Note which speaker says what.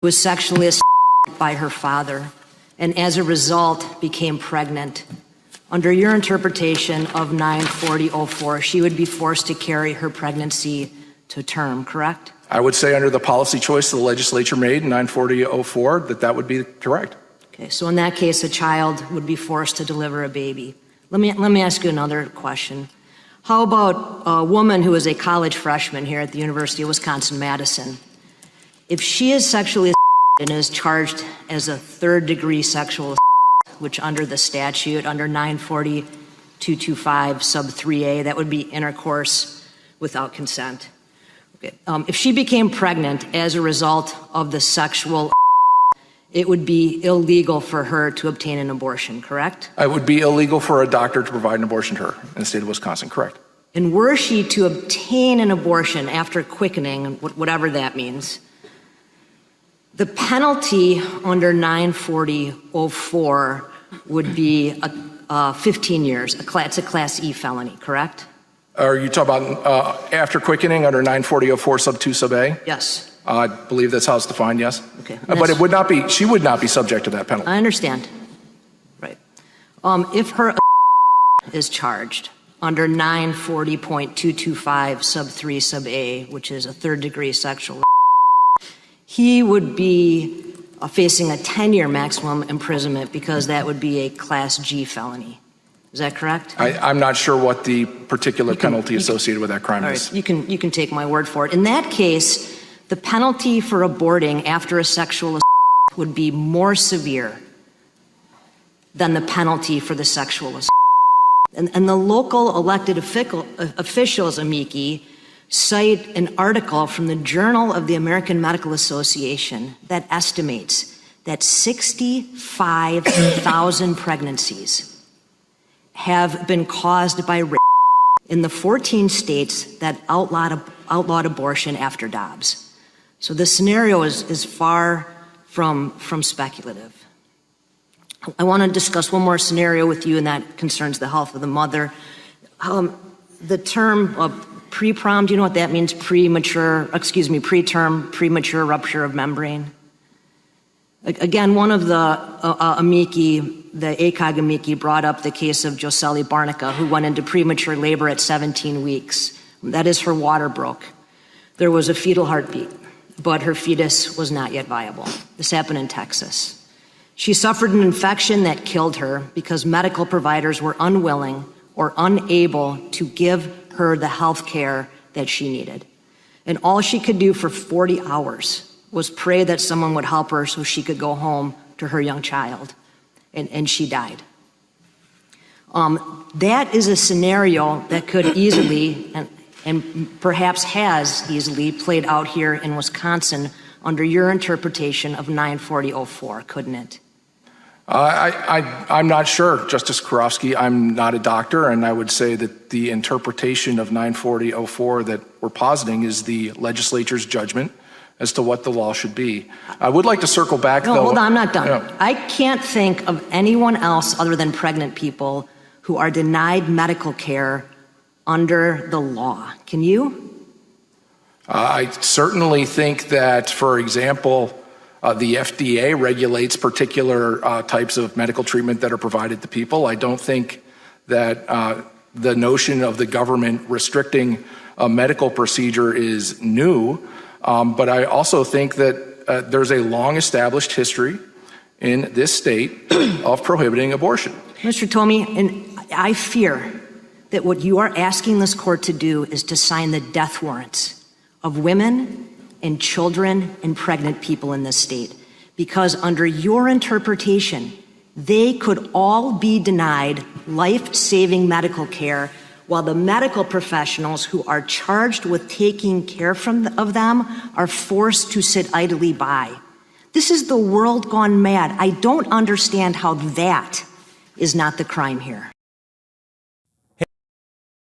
Speaker 1: was sexually assaulted by her father, and as a result became pregnant. Under your interpretation of 940.04, she would be forced to carry her pregnancy to term, correct?
Speaker 2: I would say under the policy choice the legislature made in 940.04 that would be correct.
Speaker 1: Okay, so in that case, a child would be forced to deliver a baby. Let me ask you another question. How about a woman who is a college freshman here at the University of Wisconsin-Madison? If she is sexually assaulted and is charged as a third-degree sexual assault, which under the statute, under 940.225 sub 3A, that would be intercourse without consent. Okay. If she became pregnant as a result of the sexual, it would be illegal for her to obtain an abortion, correct?
Speaker 2: It would be illegal for a doctor to provide an abortion to her in the state of Wisconsin, correct.
Speaker 1: And were she to obtain an abortion after quickening, whatever that means, the penalty under 940.04 would be 15 years. It's a Class E felony, correct?
Speaker 2: Are you talking about after quickening under 940.04 sub 2 sub A?
Speaker 1: Yes.
Speaker 2: I believe that's how it's defined, yes.
Speaker 1: Okay.
Speaker 2: But it would not be, she would not be subject to that penalty.
Speaker 1: I understand. Right. If her is charged under 940.225 sub 3 sub A, which is a third-degree sexual, he would be facing a 10-year maximum imprisonment because that would be a Class G felony. Is that correct?
Speaker 2: I'm not sure what the particular penalty associated with that crime is.
Speaker 1: You can take my word for it. In that case, the penalty for aborting after a sexual assault would be more severe than the penalty for the sexual assault. And the local elected officials, amici, cite an article from the Journal of the American Medical Association that estimates that 65,000 pregnancies have been caused by rape in the 14 states that outlawed abortion after Dobbs. So the scenario is far from speculative. I want to discuss one more scenario with you, and that concerns the health of the mother. The term pre-prom, do you know what that means? Preterm, premature rupture of membrane. Again, one of the amici, the ACOG amici, brought up the case of Josely Barnica, who went into premature labor at 17 weeks. That is, her water broke. There was a fetal heartbeat, but her fetus was not yet viable. This happened in Texas. She suffered an infection that killed her because medical providers were unwilling or unable to give her the health care that she needed. And all she could do for 40 hours was pray that someone would help her so she could go home to her young child. And she died. That is a scenario that could easily, and perhaps has easily, played out here in Wisconsin under your interpretation of 940.04, couldn't it?
Speaker 2: I'm not sure, Justice Karofsky. I'm not a doctor, and I would say that the interpretation of 940.04 that we're positing is the legislature's judgment as to what the law should be. I would like to circle back, though.
Speaker 1: No, hold on, I'm not done.
Speaker 2: Yeah.
Speaker 1: I can't think of anyone else other than pregnant people who are denied medical care under the law. Can you?
Speaker 2: I certainly think that, for example, the FDA regulates particular types of medical treatment that are provided to people. I don't think that the notion of the government restricting a medical procedure is new, but I also think that there's a long-established history in this state of prohibiting abortion.
Speaker 1: Mr. Tomey, and I fear that what you are asking this court to do is to sign the death warrants of women and children and pregnant people in this state, because under your interpretation, they could all be denied life-saving medical care while the medical professionals who are charged with taking care of them are forced to sit idly by. This is the world gone mad. I don't understand how that is not the crime here.